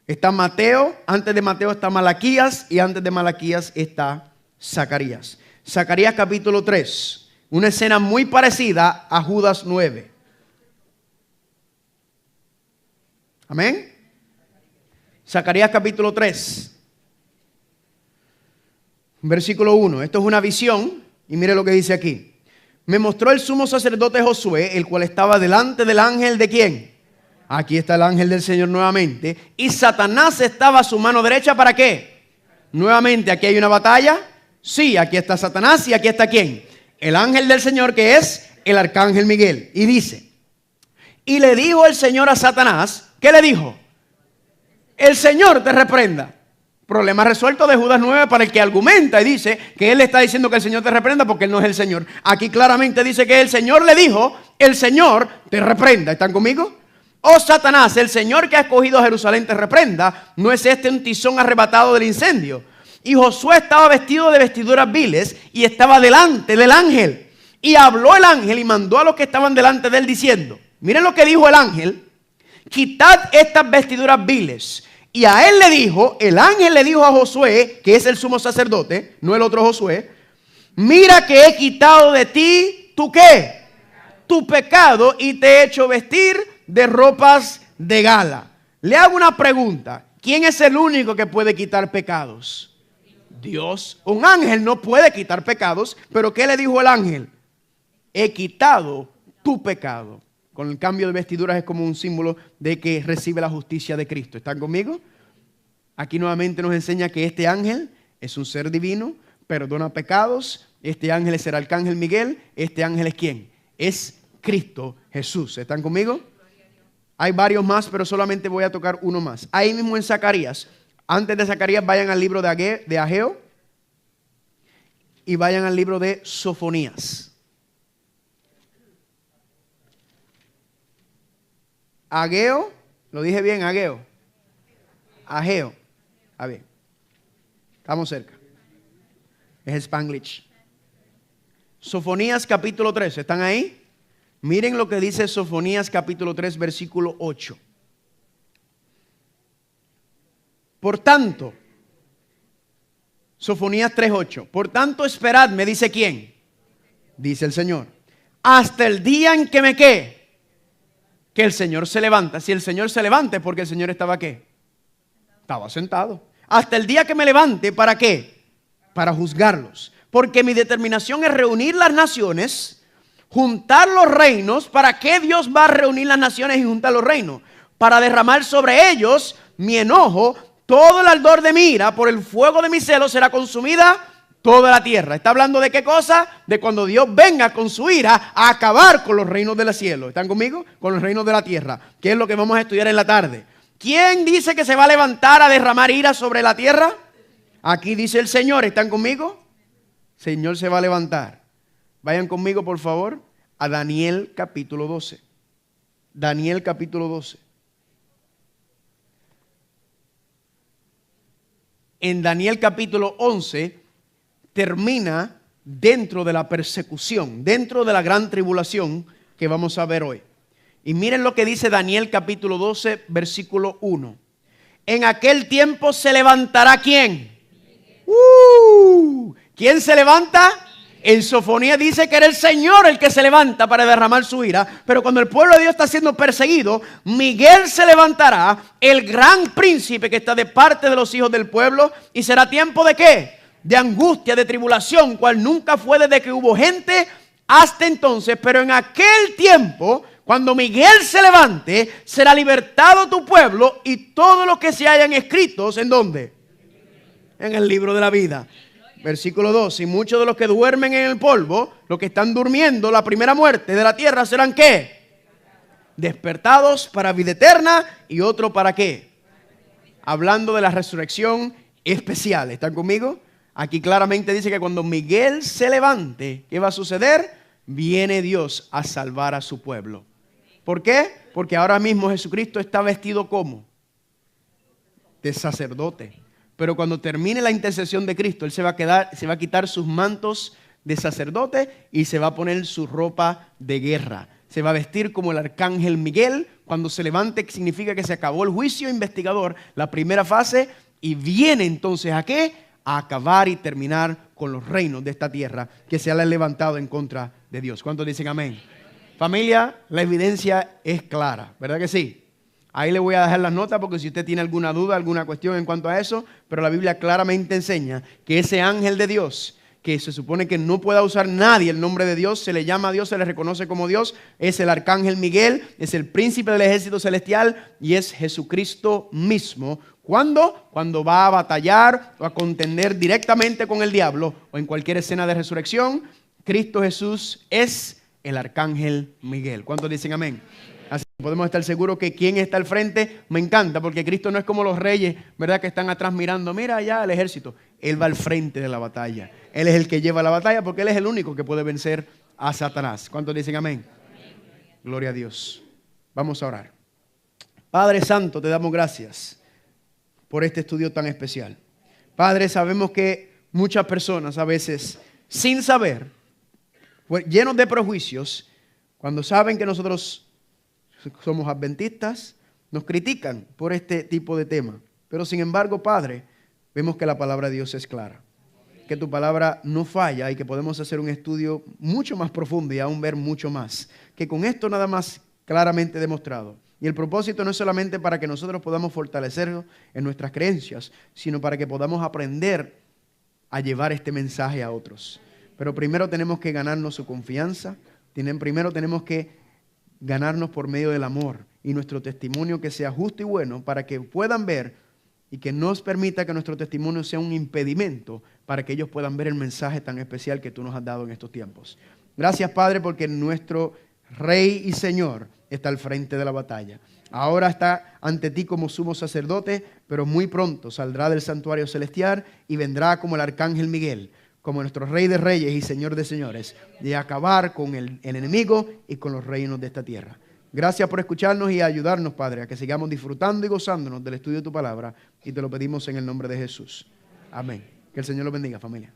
Está Mateo, antes de Mateo está Malaquías y antes de Malaquías está Zacarías. Zacarías capítulo 3, una escena muy parecida a Judas 9. Amén. Zacarías capítulo 3, versículo 1. Esto es una visión y mire lo que dice aquí. Me mostró el sumo sacerdote Josué, el cual estaba delante del ángel de ¿quién? Aquí está el ángel del Señor nuevamente. Y Satanás estaba a su mano derecha, ¿para qué? Nuevamente, aquí hay una batalla. Sí, aquí está Satanás y aquí está ¿quién? El ángel del Señor, que es el arcángel Miguel. Y dice, y le dijo el Señor a Satanás, ¿qué le dijo? El Señor te reprenda. Problema resuelto de Judas 9 para el que argumenta y dice que él le está diciendo que el Señor te reprenda porque él no es el Señor. Aquí claramente dice que el Señor le dijo, el Señor te reprenda. ¿Están conmigo? Oh Satanás, el Señor que ha escogido a Jerusalén te reprenda. ¿No es este un tizón arrebatado del incendio? Y Josué estaba vestido de vestiduras viles y estaba delante del ángel. Y habló el ángel y mandó a los que estaban delante de él diciendo, miren lo que dijo el ángel, quitad estas vestiduras viles. Y a él le dijo, el ángel le dijo a Josué, que es el sumo sacerdote, no el otro Josué, mira que he quitado de ti, ¿tu qué? Tu pecado y te he hecho vestir de ropas de gala. Le hago una pregunta, ¿quién es el único que puede quitar pecados? Dios. Un ángel no puede quitar pecados, pero ¿qué le dijo el ángel? He quitado tu pecado. Con el cambio de vestiduras es como un símbolo de que recibe la justicia de Cristo. ¿Están conmigo? Aquí nuevamente nos enseña que este ángel es un ser divino, perdona pecados. Este ángel es el arcángel Miguel. Este ángel es ¿quién? Es Cristo Jesús. ¿Están conmigo? Hay varios más, pero solamente voy a tocar uno más. Ahí mismo en Zacarías. Antes de Zacarías vayan al libro de Ageo y vayan al libro de Sofonías. Ageo, lo dije bien, Ageo. Ageo. A ver, estamos cerca. Es Spanglish. Sofonías capítulo 3, ¿están ahí? Miren lo que dice Sofonías capítulo 3, versículo 8. Por tanto, Sofonías 3:8. Por tanto, esperadme, dice ¿quién? Dice el Señor. Hasta el día en que me quede. Que el Señor se levanta. Si el Señor se levante, porque el Señor estaba ¿qué? Estaba sentado. Hasta el día que me levante, ¿para qué? Para juzgarlos. Porque mi determinación es reunir las naciones, juntar los reinos. ¿Para qué Dios va a reunir las naciones y juntar los reinos? Para derramar sobre ellos mi enojo, todo el ardor de mi ira, por el fuego de mi celo será consumida toda la tierra. ¿Está hablando de qué cosa? De cuando Dios venga con su ira a acabar con los reinos del cielo. ¿Están conmigo? Con los reinos de la tierra. ¿Qué es lo que vamos a estudiar en la tarde? ¿Quién dice que se va a levantar a derramar ira sobre la tierra? Aquí dice el Señor. ¿Están conmigo? Señor se va a levantar. Vayan conmigo, por favor, a Daniel capítulo 12. Daniel capítulo 12. En Daniel capítulo 11 termina dentro de la persecución, dentro de la gran tribulación que vamos a ver hoy. Y miren lo que dice Daniel capítulo 12, versículo 1. En aquel tiempo se levantará ¿quién? ¿Quién se levanta? En Sofonía dice que era el Señor el que se levanta para derramar su ira. Pero cuando el pueblo de Dios está siendo perseguido, Miguel se levantará, el gran príncipe que está de parte de los hijos del pueblo. Y será tiempo ¿de qué? De angustia, de tribulación, cual nunca fue desde que hubo gente hasta entonces. Pero en aquel tiempo, cuando Miguel se levante, será libertado tu pueblo y todo lo que se hayan escritos, ¿en dónde? En el libro de la vida. Versículo 2, y muchos de los que duermen en el polvo, los que están durmiendo la primera muerte de la tierra, serán ¿qué? Despertados para vida eterna, y otro para ¿qué? Hablando de la resurrección especial. ¿Están conmigo? Aquí claramente dice que cuando Miguel se levante, ¿qué va a suceder? Viene Dios a salvar a su pueblo. ¿Por qué? Porque ahora mismo Jesucristo está vestido como de sacerdote. Pero cuando termine la intercesión de Cristo, Él se va a quitar sus mantos de sacerdote y se va a poner su ropa de guerra. Se va a vestir como el arcángel Miguel. Cuando se levante significa que se acabó el juicio investigador, la primera fase, y viene entonces ¿a qué? A acabar y terminar con los reinos de esta tierra que se han levantado en contra de Dios. ¿Cuántos dicen amén? Familia, la evidencia es clara, ¿verdad que sí? Ahí le voy a dejar las notas porque si usted tiene alguna duda, alguna cuestión en cuanto a eso, pero la Biblia claramente enseña que ese ángel de Dios, que se supone que no pueda usar nadie el nombre de Dios, se le llama a Dios, se le reconoce como Dios, es el arcángel Miguel, es el príncipe del ejército celestial y es Jesucristo mismo. ¿Cuándo? Cuando va a batallar o a contender directamente con el diablo o en cualquier escena de resurrección, Cristo Jesús es el arcángel Miguel. ¿Cuántos dicen amén? Así que podemos estar seguros que quien está al frente me encanta, porque Cristo no es como los reyes, ¿verdad? Que están atrás mirando, mira allá el ejército. Él va al frente de la batalla. Él es el que lleva la batalla porque Él es el único que puede vencer a Satanás. ¿Cuántos dicen amén? Gloria a Dios. Vamos a orar. Padre Santo, te damos gracias por este estudio tan especial. Padre, sabemos que muchas personas a veces, sin saber, llenos de prejuicios, cuando saben que nosotros somos adventistas, nos critican por este tipo de tema. Pero sin embargo, Padre, vemos que la palabra de Dios es clara, que tu palabra no falla y que podemos hacer un estudio mucho más profundo y aún ver mucho más, que con esto nada más claramente demostrado. Y el propósito no es solamente para que nosotros podamos fortalecernos en nuestras creencias, sino para que podamos aprender a llevar este mensaje a otros. Pero primero tenemos que ganarnos su confianza, primero tenemos que ganarnos por medio del amor y nuestro testimonio que sea justo y bueno para que puedan ver y que nos permita que nuestro testimonio sea un impedimento para que ellos puedan ver el mensaje tan especial que tú nos has dado en estos tiempos. Gracias, Padre, porque nuestro Rey y Señor está al frente de la batalla. Ahora está ante ti como sumo sacerdote, pero muy pronto saldrá del santuario celestial y vendrá como el arcángel Miguel, como nuestro Rey de Reyes y Señor de Señores, de acabar con el enemigo y con los reinos de esta tierra. Gracias por escucharnos y ayudarnos, Padre, a que sigamos disfrutando y gozándonos del estudio de tu palabra, y te lo pedimos en el nombre de Jesús. Amén. Que el Señor los bendiga, familia.